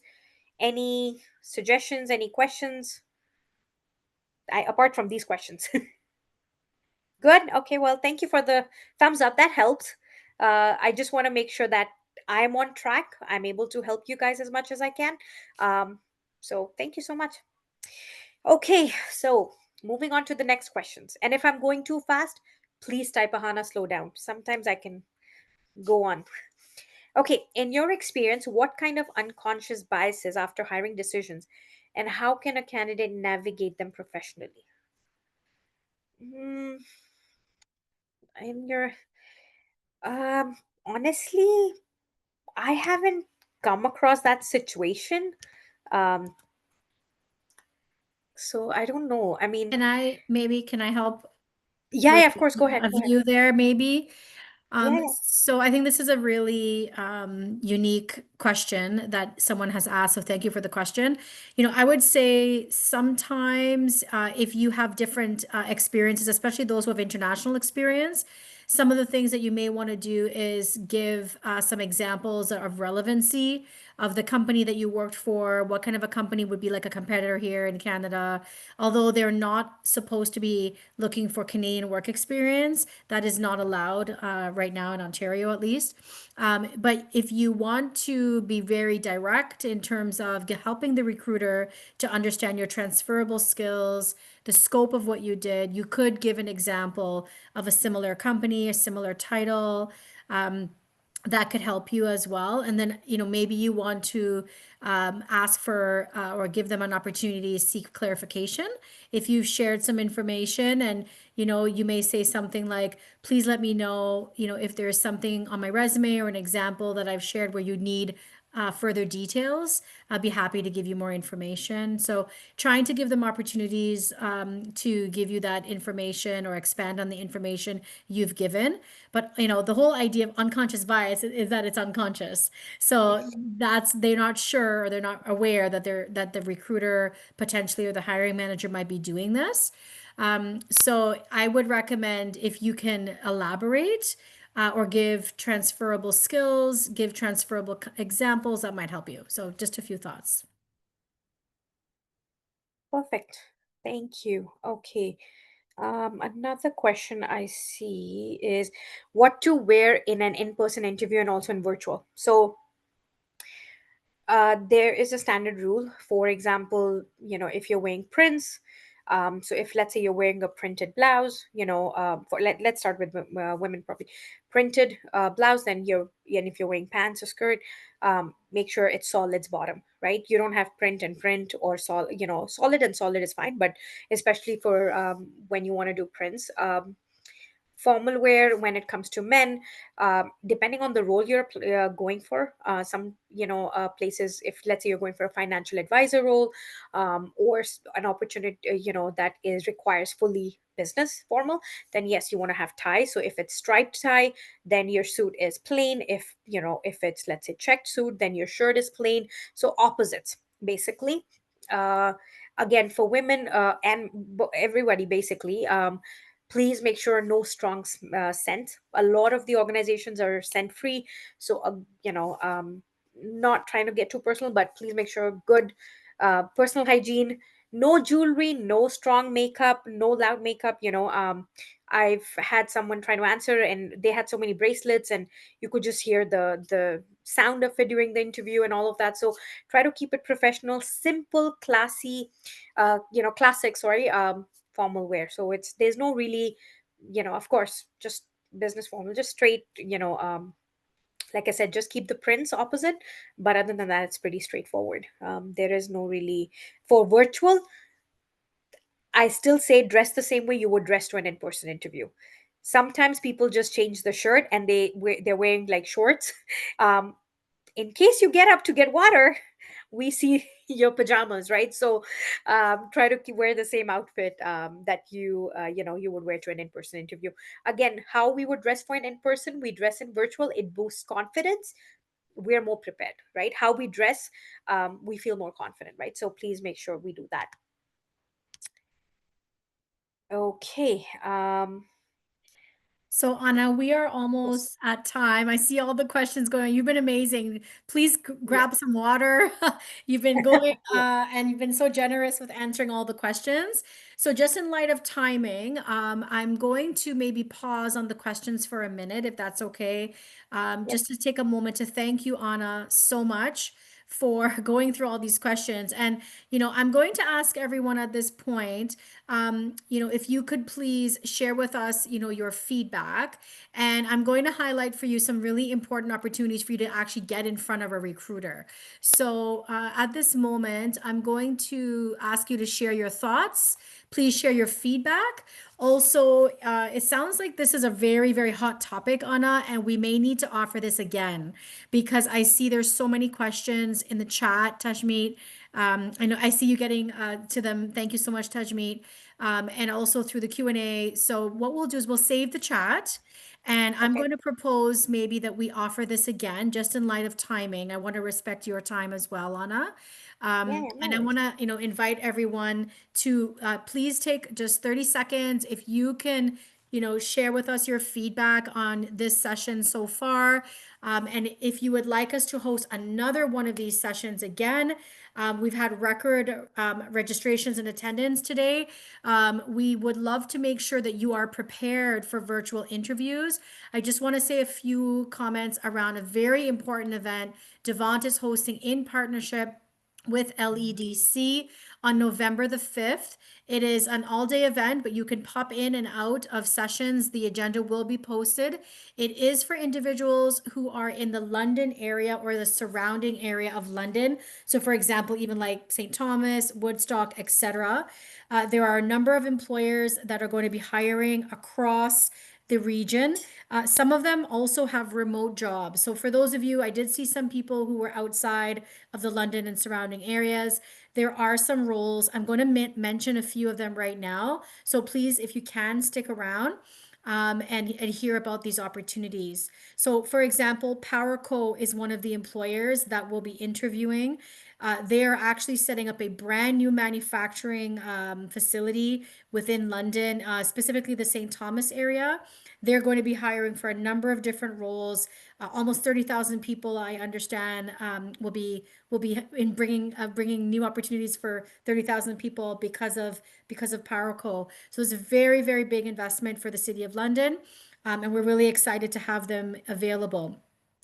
Any suggestions, any questions? Apart from these questions. Good. Okay. Well, thank you for the thumbs up. That helps. I just want to make sure that I'm on track. I'm able to help you guys as much as I can. Um, so thank you so much. Okay. So moving on to the next questions. And if I'm going too fast, please type Ahana slow down. Sometimes I can go on. Okay. In your experience, what kind of unconscious biases after hiring decisions, and how can a candidate navigate them professionally? Mm, in your honestly, I haven't come across that situation. Um, so I don't know. I mean, Can I help? Yeah, yeah, of course. Go ahead. a Go ahead. view there, maybe. Yeah, yeah. So I think this is a really unique question that someone has asked. So thank you for the question. I would say sometimes if you have different experiences, especially those who have international experience, some of the things that you may want to do is give some examples of relevancy of the company that you worked for, what kind of a company would be like a competitor here in Canada. Although they're not supposed to be looking for Canadian work experience, that is not allowed right now in Ontario, at least. But if you want to be very direct in terms of helping the recruiter to understand your transferable skills, the scope of what you did, you could give an example of a similar company, a similar title. That could help you as well. And then, maybe you want to ask for or give them an opportunity to seek clarification. If you've shared some information and, you may say something like, please let me know, if there's something on my resume or an example that I've shared where you need further details. I'd be happy to give you more information. So trying to give them opportunities to give you that information or expand on the information you've given. But the whole idea of unconscious bias is that it's unconscious. So they're not sure or they're not aware that the recruiter potentially or the hiring manager might be doing this. So I would recommend if you can elaborate or give transferable skills, give transferable examples that might help you. So just a few thoughts. Perfect. Thank you. Okay. Another question I see is what to wear in an in-person interview and also in virtual. So there is a standard rule. For example, if you're wearing prints, so if let's say you're wearing a printed blouse, let's start with women probably printed blouse, then and if you're wearing pants or skirt, make sure it's solids bottom, right? You don't have print and print or solid and solid is fine, but especially for when you want to do prints. Formal wear when it comes to men, depending on the role you're going for, some places, if let's say you're going for a financial advisor role, or an opportunity that is requires fully business formal, then yes, you want to have tie. So if it's striped tie, then your suit is plain. If it's, let's say, checked suit, then your shirt is plain. So opposites basically. uh, Again, for women and everybody basically, please make sure no strong scent. A lot of the organizations are scent free, so not trying to get too personal, but please make sure good personal hygiene. No jewelry, no strong makeup, no loud makeup. I've had someone trying to answer and they had so many bracelets, and you could just hear the sound of it during the interview and all of that. So try to keep it professional, simple, classy, classic, sorry, formal wear. So it's there's no really, of course, just business formal, just straight, like I said, just keep the prints opposite. But other than that, it's pretty straightforward. There is no really, for virtual, I still say dress the same way you would dress to an in-person interview. Sometimes people just change the shirt and they're wearing like shorts. um, in case you get up to get water, we see your pajamas, right? So try to wear the same outfit that you would wear to an in-person interview. Again, how we would dress for an in-person, we dress in virtual, it boosts confidence. We're more prepared, right? How we dress, we feel more confident, right? So please make sure we do that. Okay. So, Anna, we are Yes. almost at time. I see all the questions going. You've been amazing. Please Yeah. grab some water. You've been going Yeah. and you've been so generous with answering all the questions. So, just in light of timing, I'm going to maybe pause on the questions for a minute, if that's okay. Yeah. Just to take a moment to thank you, Anna, so much for going through all these questions. And, I'm going to ask everyone at this point, if you could please share with us, your feedback. And I'm going to highlight for you some really important opportunities for you to actually get in front of a recruiter. So at this moment, I'm going to ask you to share your thoughts. Please share your feedback. Also, it sounds like this is a very, very hot topic, Anna, and we may need to offer this again because I see there's so many questions in the chat, Tashmeet, I know I see you getting to them. Thank you so much, Tajmeet. And also through the Q&A. So what we'll do is we'll save the chat. And I'm Okay. going to propose maybe that we offer this again, just in light of timing. I want to respect your time as well, Anna. Yeah, yeah, no And I worries. want to, invite everyone to please take just 30 seconds. If you can, share with us your feedback on this session so far. And if you would like us to host another one of these sessions again, we've had record registrations and attendance today. We would love to make sure that you are prepared for virtual interviews. I just want to say a few comments around a very important event Devant is hosting in partnership with LEDC on November the 5th. It is an all-day event, but you can pop in and out of sessions. The agenda will be posted. It is for individuals who are in the London area or the surrounding area of London. So for example, even like St. Thomas, Woodstock, etc. There are a number of employers that are going to be hiring across the region. Some of them also have remote jobs. So for those of you, I did see some people who were outside of the London and surrounding areas. There are some roles. I'm going to mention a few of them right now. So please, if you can, stick around. And hear about these opportunities. So, for example, PowerCo is one of the employers that will be interviewing. They are actually setting up a brand new manufacturing facility within London, specifically the St. Thomas area. They're going to be hiring for a number of different roles. Almost 30,000 people, I understand, will be in bringing new opportunities for 30,000 people because of PowerCo. So it's a very, very big investment for the City of London, and we're really excited to have them available.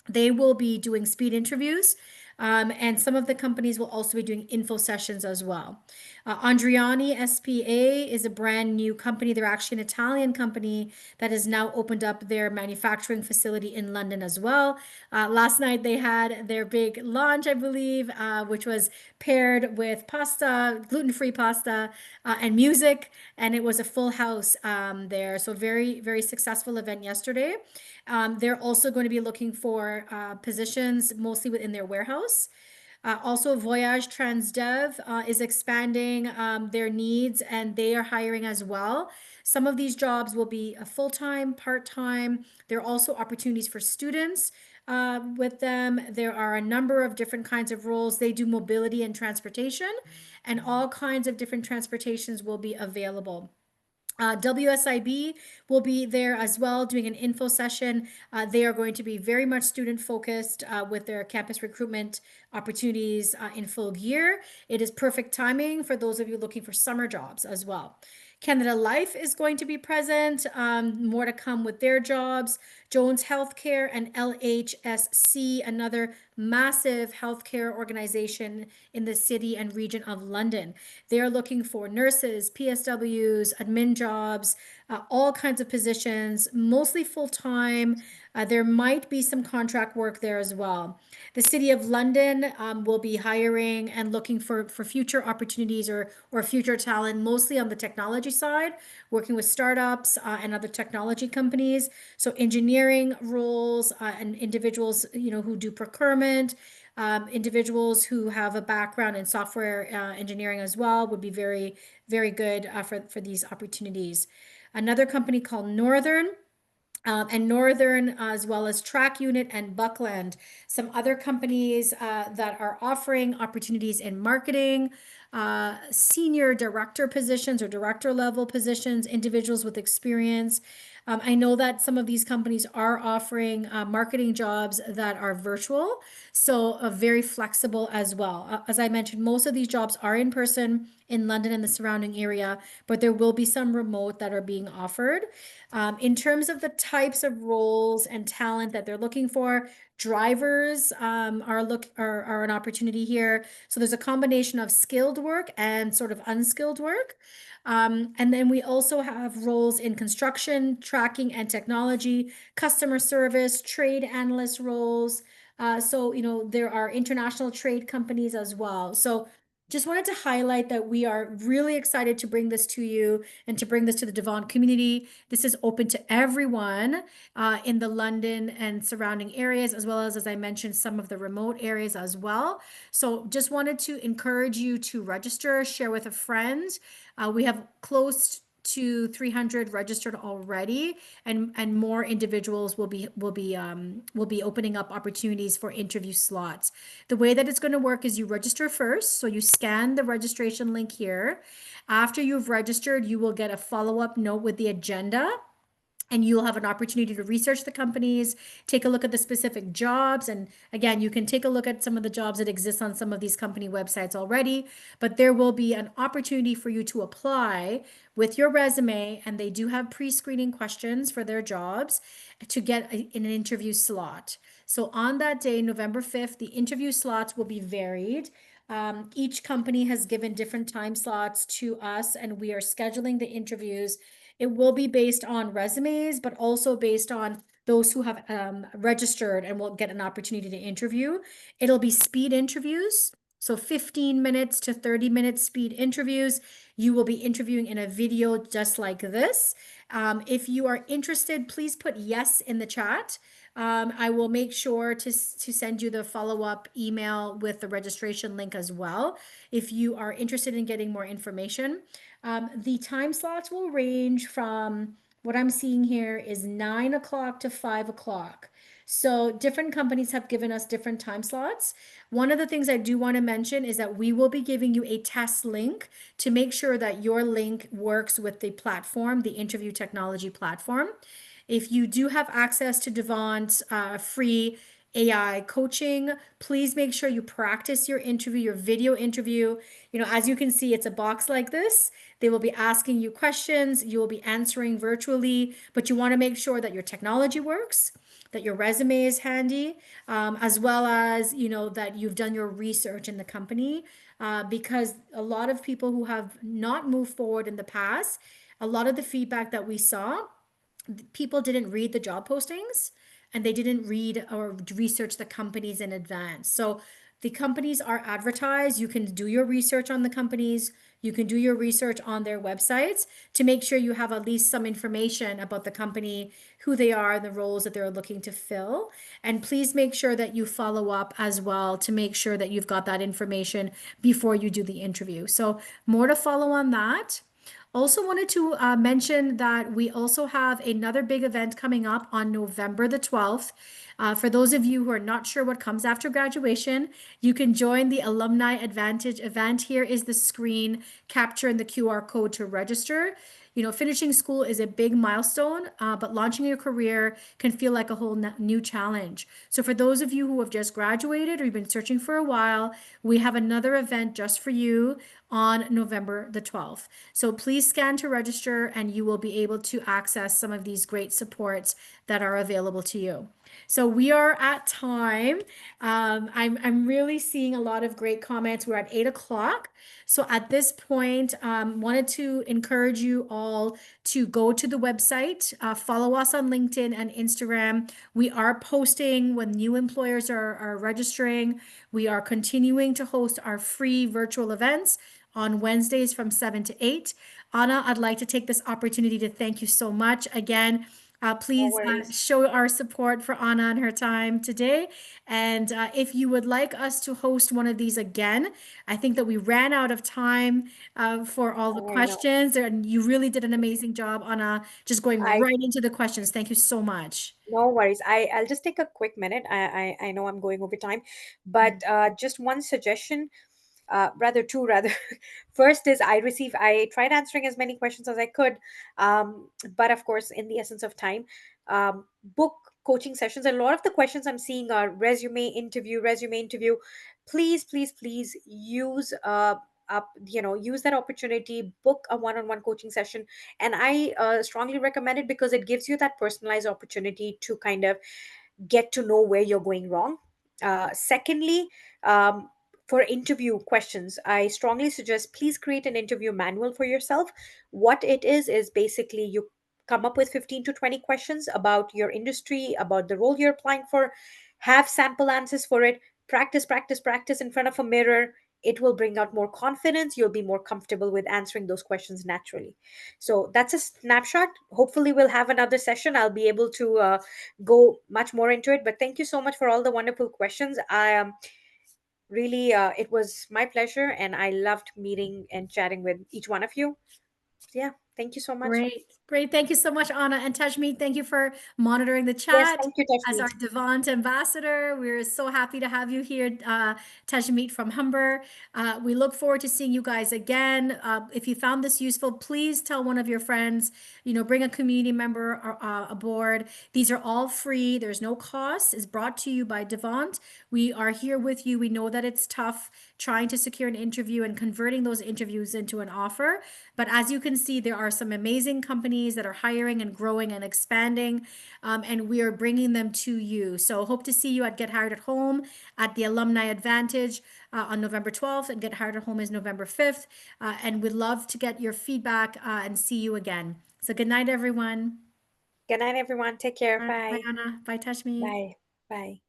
They will be doing speed interviews, and some of the companies will also be doing info sessions as well. Andriani SPA is a brand new company. They're actually an Italian company that has now opened up their manufacturing facility in London as well. Last night they had their big launch, I believe, which was paired with pasta, gluten-free pasta, and music, and it was a full house there. So very, very successful event yesterday. They're also going to be looking for positions mostly within their warehouse. Also, Voyage Transdev is expanding their needs and they are hiring as well. Some of these jobs will be a full-time, part-time. There are also opportunities for students with them. There are a number of different kinds of roles. They do mobility and transportation, and all kinds of different transportations will be available. WSIB will be there as well doing an info session. They are going to be very much student focused with their campus recruitment opportunities in full gear. It is perfect timing for those of you looking for summer jobs as well. Canada Life is going to be present. More to come with their jobs. Jones Healthcare and LHSC, another massive healthcare organization in the city and region of London. They are looking for nurses, PSWs, admin jobs, all kinds of positions, mostly full time. There might be some contract work there as well. The City of London will be hiring and looking for future opportunities or future talent, mostly on the technology side, working with startups and other technology companies. So engineering roles and individuals, who do procurement, individuals who have a background in software engineering as well would be very, very good for these opportunities. Another company called Northern and Northern, as well as Track Unit and Buckland. Some other companies that are offering opportunities in marketing, senior director positions or director level positions, individuals with experience. I know that some of these companies are offering marketing jobs that are virtual, so very flexible as well. As I mentioned, most of these jobs are in person in London and the surrounding area, but there will be some remote that are being offered. In terms of the types of roles and talent that they're looking for, drivers are an opportunity here. So there's a combination of skilled work and sort of unskilled work. And then we also have roles in construction, tracking and technology, customer service, trade analyst roles. So there are international trade companies as well. So just wanted to highlight that we are really excited to bring this to you and to bring this to the Devant community. This is open to everyone in the London and surrounding areas, as I mentioned, some of the remote areas as well. So just wanted to encourage you to register, share with a friend. We have close to 300 registered already, and more individuals will be opening up opportunities for interview slots. The way that it's going to work is you register first. So you scan the registration link here. After you've registered, you will get a follow-up note with the agenda, and you'll have an opportunity to research the companies, take a look at the specific jobs. And again, you can take a look at some of the jobs that exist on some of these company websites already, but there will be an opportunity for you to apply with your resume. And they do have pre-screening questions for their jobs to get an interview slot. So on that day, November 5th, the interview slots will be varied. Each company has given different time slots to us, and we are scheduling the interviews. It will be based on resumes, but also based on those who have registered and will get an opportunity to interview. It'll be speed interviews. So 15 minutes to 30-minute speed interviews. You will be interviewing in a video just like this. If you are interested, please put yes in the chat. I will make sure to send you the follow-up email with the registration link as well, if you are interested in getting more information. The time slots will range from, what I'm seeing here is 9 o'clock to 5 o'clock. So different companies have given us different time slots. One of the things I do want to mention is that we will be giving you a test link to make sure that your link works with the platform, the interview technology platform. If you do have access to Devant's free AI coaching, please make sure you practice your interview, your video interview. As you can see, it's a box like this. They will be asking you questions. You will be answering virtually, but you want to make sure that your technology works, that your resume is handy, as well as, that you've done your research in the company. Because a lot of people who have not moved forward in the past, a lot of the feedback that we saw, people didn't read the job postings, and they didn't read or research the companies in advance. So the companies are advertised. You can do your research on the companies. You can do your research on their websites to make sure you have at least some information about the company, who they are, the roles that they're looking to fill. And please make sure that you follow up as well to make sure that you've got that information before you do the interview. So more to follow on that. Also wanted to mention that we also have another big event coming up on November the 12th. For those of you who are not sure what comes after graduation, you can join the Alumni Advantage event. Here is the screen capture and the QR code to register. Finishing school is a big milestone, but launching your career can feel like a whole new challenge. So for those of you who have just graduated or you've been searching for a while, we have another event just for you on November the 12th. So please scan to register, and you will be able to access some of these great supports that are available to you. So we are at time. I'm really seeing a lot of great comments. We're at 8 o'clock. So at this point, wanted to encourage you all to go to the website, follow us on LinkedIn and Instagram. We are posting when new employers are registering. We are continuing to host our free virtual events on Wednesdays from 7 to 8. Aahna, I'd like to take this opportunity to thank you so much again. No Please worries. show our support for Aahna and her time today. And if you would like us to host one of these again, I think that we ran out of time for all the I know. questions, and you really did an amazing job, Aahna, just going I right into the questions. Thank you so much. No worries. I'll just take a quick minute. I know I'm going over time, but Mm. just one suggestion, rather two, rather. First is I tried answering as many questions as I could, but of course, in the essence of time, book coaching sessions. A lot of the questions I'm seeing are resume interview, resume interview. Please, please, please use use that opportunity, book a one-on-one coaching session, and I strongly recommend it because it gives you that personalized opportunity to kind of get to know where you're going wrong. Secondly, um, for interview questions, I strongly suggest please create an interview manual for yourself. What it is basically you come up with 15 to 20 questions about your industry, about the role you're applying for, have sample answers for it, practice, practice, practice in front of a mirror. it will bring out more confidence. You'll be more comfortable with answering those questions naturally. So that's a snapshot. Hopefully we'll have another session. I'll be able to go much more into it, but thank you so much for all the wonderful questions. I really it was my pleasure, and I loved meeting and chatting with each one of you. Yeah, thank you so much. Great. Great. Thank you so much, Aahna. And Tashmeet, thank you for monitoring the Yes, chat thank you, as our Tashmeet. Devant ambassador. We're so happy to have you here, Tashmeet from Humber. We look forward to seeing you guys again. If you found this useful, please tell one of your friends, bring a community member aboard. These are all free. There's no cost. It's brought to you by Devant. We are here with you. We know that it's tough trying to secure an interview and converting those interviews into an offer. But as you can see, there are some amazing companies that are hiring and growing and expanding, and we are bringing them to you. So hope to see you at Get Hired at Home at the Alumni Advantage on November 12th, and Get Hired at Home is November 5th. And we'd love to get your feedback and see you again. So good night, everyone. Good night, everyone. Take care. Bye, Bye. Anna. Bye, Tashmi. Bye. Bye.